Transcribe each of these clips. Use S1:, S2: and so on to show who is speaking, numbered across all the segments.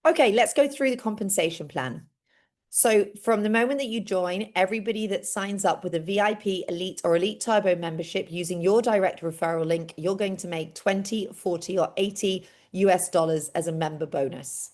S1: Okay, let's go through the compensation plan. So from the moment that you join, everybody that signs up with a VIP, Elite, or Elite Turbo membership using your direct referral link, you're going to make 20, 40, or 80 US dollars as a member bonus.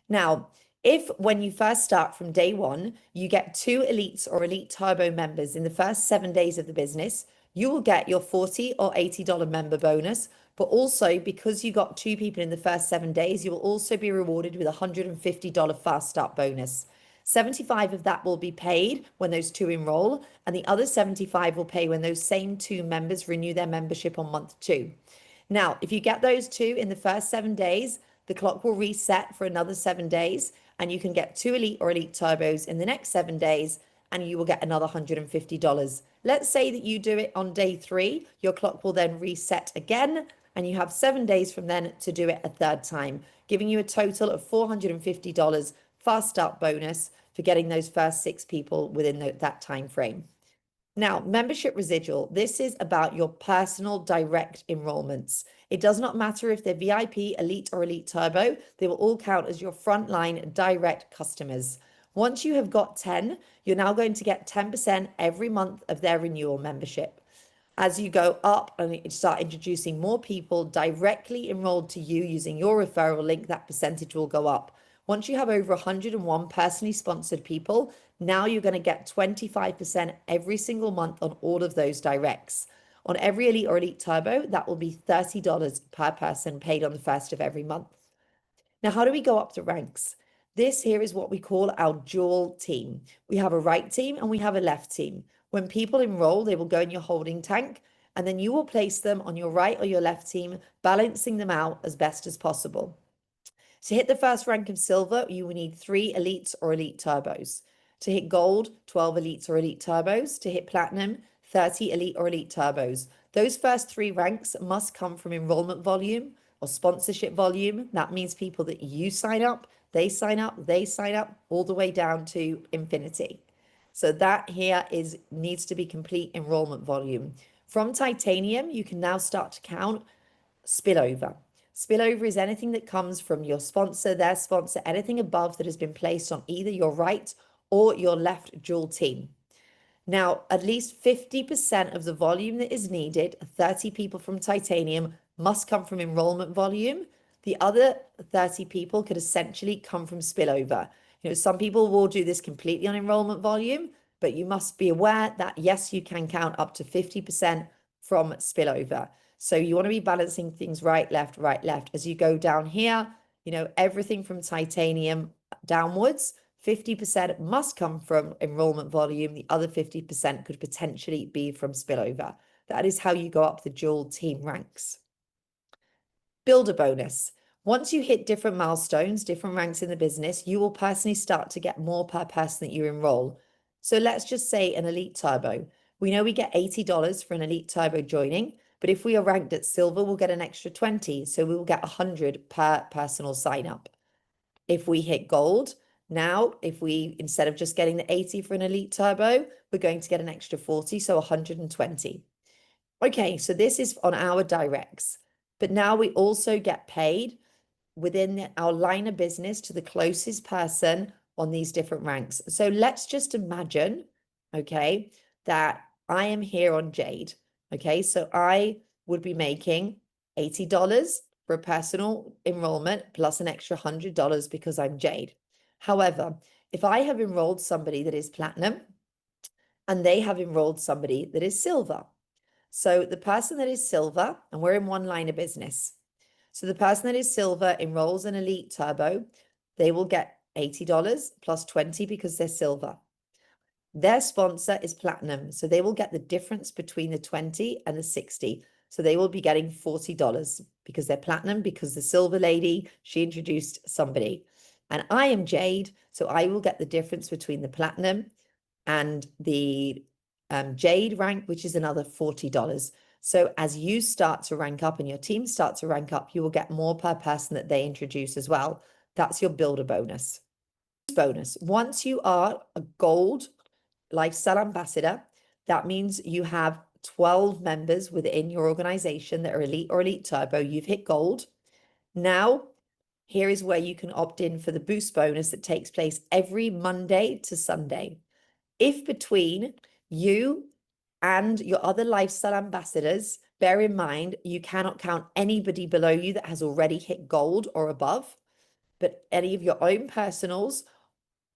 S1: Now, if when you first start from day one, you get 2 Elites or Elite Turbo members in the first 7 days of the business, you will get your 40 or $80 member bonus. But also, because you got 2 people in the first 7 days, you will also be rewarded with a $150 fast start bonus. 75 of that will be paid when those 2 enroll, and the other 75 will pay when those same 2 members renew their membership on month 2. Now, if you get those 2 in the first 7 days, the clock will reset for another 7 days, and you can get 2 Elite or Elite Turbos in the next 7 days, and you will get another $150. Let's say that you do it on day 3, your clock will then reset again, and you have 7 days from then to do it a third time, giving you a total of $450 fast start bonus for getting those first 6 people within that time frame. Now, membership residual, this is about your personal direct enrollments. It does not matter if they're VIP, Elite, or Elite Turbo, they will all count as your frontline direct customers. Once you have got 10, you're now going to get 10% every month of their renewal membership. As you go up and start introducing more people directly enrolled to you using your referral link, that percentage will go up. Once you have over 101 personally sponsored people, now you're going to get 25% every single month on all of those directs. On every Elite or Elite Turbo, that will be $30 per person paid on the first of every month. Now, how do we go up the ranks? This here is what we call our dual team. We have a right team and we have a left team. When people enroll, they will go in your holding tank, and then you will place them on your right or your left team, balancing them out as best as possible. To hit the first rank of silver, you will need 3 Elites or Elite Turbos. To hit gold, 12 Elites or Elite Turbos. To hit platinum, 30 Elite or Elite Turbos. Those first 3 ranks must come from enrollment volume or sponsorship volume. That means people that you sign up, they sign up, all the way down to infinity. So that here needs to be complete enrollment volume. From titanium, you can now start to count spillover. Spillover is anything that comes from your sponsor, their sponsor, anything above that has been placed on either your right or your left dual team. Now, at least 50% of the volume that is needed, 30 people from titanium, must come from enrollment volume. The other 30 people could essentially come from spillover. Some people will do this completely on enrollment volume, but you must be aware that yes, you can count up to 50% from spillover. So you want to be balancing things right, left. As you go down here, everything from titanium downwards, 50% must come from enrollment volume. The other 50% could potentially be from spillover. That is how you go up the dual team ranks. Builder bonus. Once you hit different milestones, different ranks in the business, you will personally start to get more per person that you enroll. So let's just say an Elite Turbo. We know we get $80 for an Elite Turbo joining, but if we are ranked at silver, we'll get an extra 20. So we will get 100 per personal sign up. If we hit gold, now, instead of just getting the 80 for an Elite Turbo, we're going to get an extra 40, so 120. Okay, so this is on our directs. But now we also get paid within our line of business to the closest person on these different ranks. So let's just imagine, okay, that I am here on Jade. Okay, so I would be making $80 for a personal enrollment plus an extra $100 because I'm Jade. However, if I have enrolled somebody that is platinum and they have enrolled somebody that is silver, so the person that is silver, and we're in one line of business. So the person that is silver enrolls an Elite Turbo, they will get $80 plus 20 because they're silver. Their sponsor is platinum, so they will get the difference between the 20 and the 60. So they will be getting $40 because they're platinum, because the silver lady, she introduced somebody. And I am Jade, so I will get the difference between the platinum and the Jade rank, which is another $40. So as you start to rank up and your team start to rank up, you will get more per person that they introduce as well. That's your builder bonus. Once you are a gold lifestyle ambassador, that means you have 12 members within your organization that are Elite or Elite Turbo. You've hit gold. Now, here is where you can opt in for the boost bonus that takes place every Monday to Sunday. If between you and your other lifestyle ambassadors, bear in mind, you cannot count anybody below you that has already hit gold or above, but any of your own personal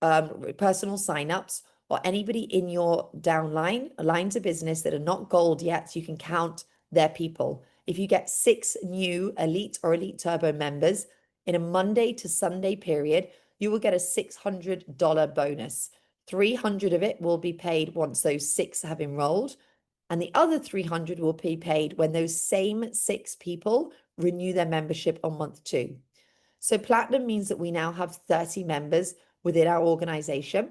S1: signups or anybody in your downline, lines of business that are not gold yet, you can count their people. If you get 6 new Elite or Elite Turbo members in a Monday to Sunday period, you will get a $600 bonus. 300 of it will be paid once those 6 have enrolled, and the other 300 will be paid when those same 6 people renew their membership on month 2. So platinum means that we now have 30 members within our organization,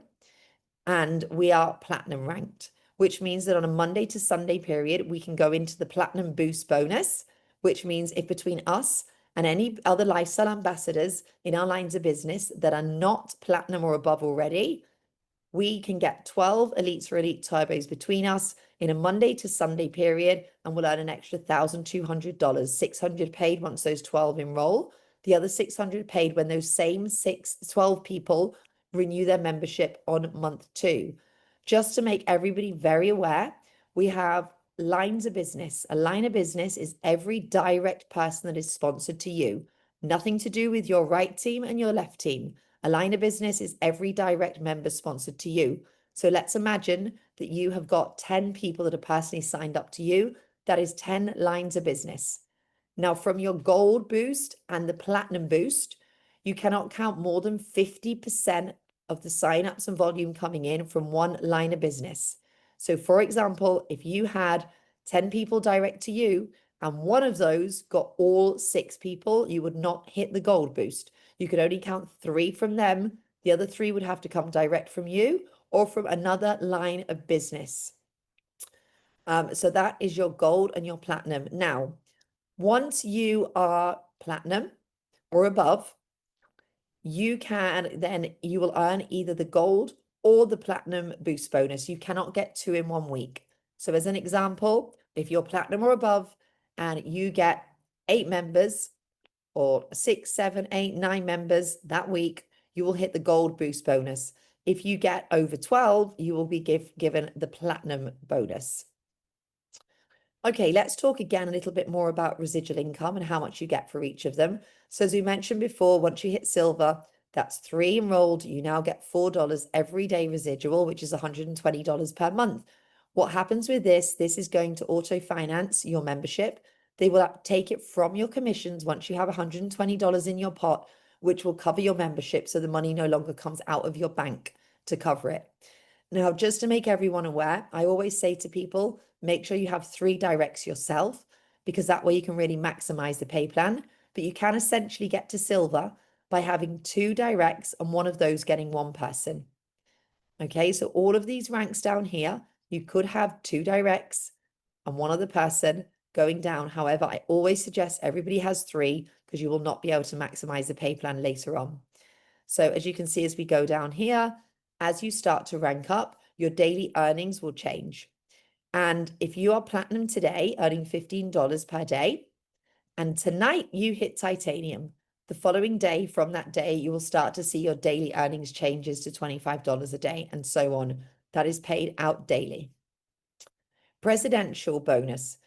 S1: and we are platinum ranked, which means that on a Monday to Sunday period, we can go into the platinum boost bonus, which means if between us and any other lifestyle ambassadors in our lines of business that are not platinum or above already, we can get 12 elites or elite turbos between us in a Monday to Sunday period, and we'll earn an extra $1,200, 600 paid once those 12 enroll, the other 600 paid when those same 12 people renew their membership on month 2. Just to make everybody very aware, we have lines of business. A line of business is every direct person that is sponsored to you. Nothing to do with your right team and your left team. A line of business is every direct member sponsored to you. So let's imagine that you have got 10 people that are personally signed up to you. That is 10 lines of business. Now, from your gold boost and the platinum boost, you cannot count more than 50% of the signups and volume coming in from one line of business. So for example, if you had 10 people direct to you and one of those got all 6 people, you would not hit the gold boost. You could only count 3 from them. The other 3 would have to come direct from you or from another line of business. So that is your gold and your platinum. Now, once you are platinum or above, you will earn either the gold or the platinum boost bonus. You cannot get 2 in 1 week. So as an example, if you're platinum or above and you get 8 members or 6, 7, 8, 9 members that week, you will hit the gold boost bonus. If you get over 12, you will be given the platinum bonus. Okay, let's talk again a little bit more about residual income and how much you get for each of them. So as we mentioned before, once you hit silver, that's 3 enrolled, you now get $4 every day residual, which is $120 per month. What happens with this is going to auto finance your membership. They will take it from your commissions once you have $120 in your pot, which will cover your membership, so the money no longer comes out of your bank to cover it. Now, just to make everyone aware, I always say to people, make sure you have 3 directs yourself, because that way you can really maximize the pay plan. But you can essentially get to silver by having 2 directs and one of those getting 1 person. Okay, so all of these ranks down here, you could have 2 directs and 1 other person going down. However, I always suggest everybody has 3 because you will not be able to maximize the pay plan later on. So as you can see, as we go down here, as you start to rank up, your daily earnings will change. And if you are platinum today, earning $15 per day, and tonight you hit titanium, the following day from that day, you will start to see your daily earnings changes to $25 a day and so on. That is paid out daily. Presidential bonus.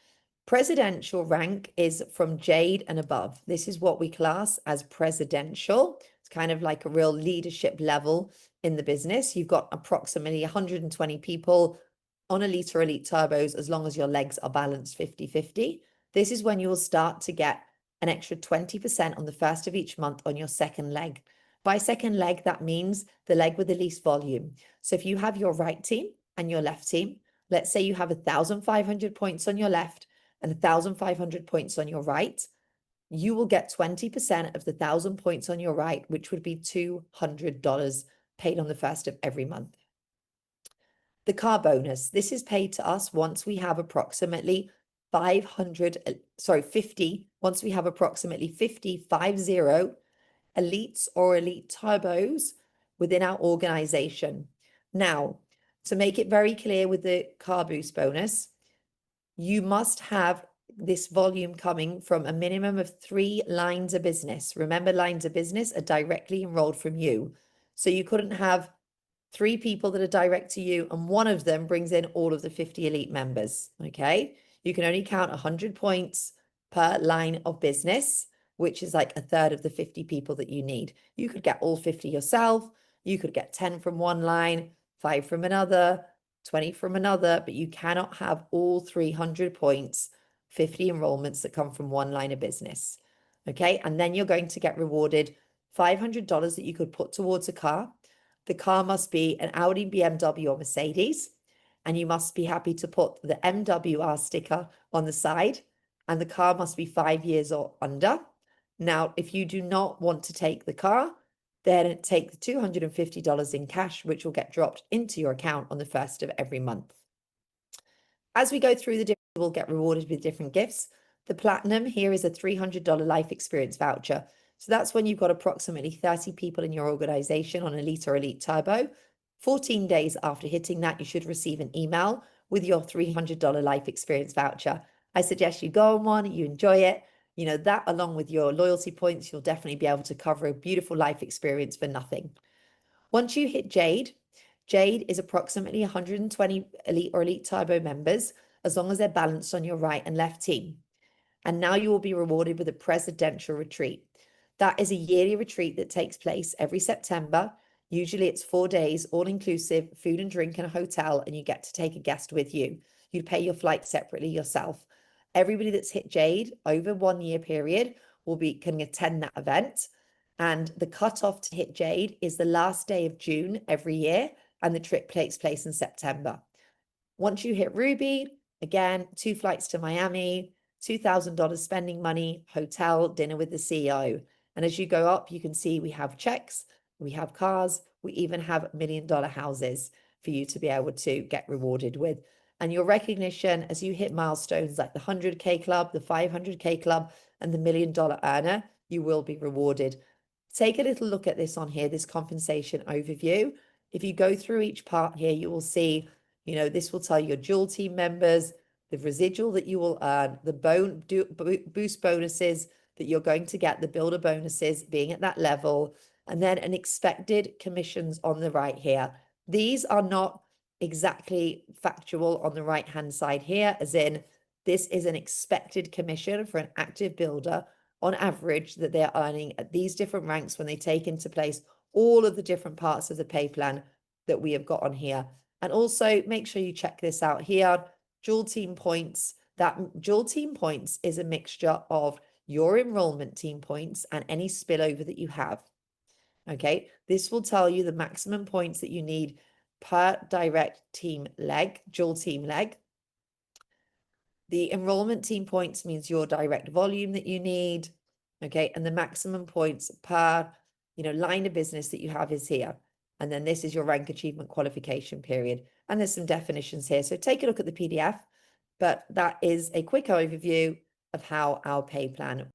S1: Presidential rank is from Jade and above. This is what we class as presidential. It's kind of like a real leadership level in the business. You've got approximately 120 people on Elite or Elite Turbos as long as your legs are balanced 50-50. This is when you will start to get an extra 20% on the first of each month on your second leg. By second leg, that means the leg with the least volume. So if you have your right team and your left team, let's say you have 1,500 points on your left and 1,500 points on your right, you will get 20% of the 1,000 points on your right, which would be $200 paid on the first of every month. The car bonus, this is paid to us once we have approximately 50, once we have approximately 50 elites or elite turbos within our organization. Now, to make it very clear with the car boost bonus, you must have this volume coming from a minimum of 3 lines of business. Remember, lines of business are directly enrolled from you. So you couldn't have 3 people that are direct to you and one of them brings in all of the 50 elite members. Okay. You can only count 100 points per line of business, which is like a third of the 50 people that you need. You could get all 50 yourself. You could get 10 from one line, 5 from another, 20 from another, but you cannot have all 300 points, 50 enrollments that come from one line of business. Okay. And then you're going to get rewarded $500 that you could put towards a car. The car must be an Audi, BMW, or Mercedes, and you must be happy to put the MWR sticker on the side, and the car must be 5 years or under. Now, if you do not want to take the car, then take the $250 in cash, which will get dropped into your account on the 1st of every month. As we go through the different, we'll get rewarded with different gifts. The platinum here is a $300 life experience voucher. So that's when you've got approximately 30 people in your organization on Elite or Elite Turbo. 14 days after hitting that, you should receive an email with your $300 life experience voucher. I suggest you go on one, you enjoy it. You know, that along with your loyalty points, you'll definitely be able to cover a beautiful life experience for nothing. Once you hit Jade, Jade is approximately 120 Elite or Elite Turbo members, as long as they're balanced on your right and left team. And now you will be rewarded with a presidential retreat. That is a yearly retreat that takes place every September. Usually it's 4 days, all inclusive, food and drink in a hotel, and you get to take a guest with you. You'd pay your flight separately yourself. Everybody that's hit Jade over 1 year period can attend that event. And the cutoff to hit Jade is the last day of June every year, and the trip takes place in September. Once you hit Ruby, again, 2 flights to Miami, $2,000 spending money, hotel, dinner with the CEO. And as you go up, you can see we have checks, we have cars, we even have $1 million houses for you to be able to get rewarded with. And your recognition as you hit milestones like the 100K club, the 500K club, and the $1 million earner, you will be rewarded. Take a little look at this on here, this compensation overview. If you go through each part here, you will see, you know, this will tell you your dual team members, the residual that you will earn, the boost bonuses that you're going to get, the builder bonuses being at that level, and then an expected commissions on the right here. These are not exactly factual on the right hand side here, as in this is an expected commission for an active builder on average that they're earning at these different ranks when they take into place all of the different parts of the pay plan that we have got on here. And also make sure you check this out here. Dual team points. That dual team points is a mixture of your enrollment team points and any spillover that you have. Okay, this will tell you the maximum points that you need per direct team leg, dual team leg. The enrollment team points means your direct volume that you need. Okay, and the maximum points per, line of business that you have is here. And then this is your rank achievement qualification period. And there's some definitions here. So take a look at the PDF, but that is a quick overview of how our pay plan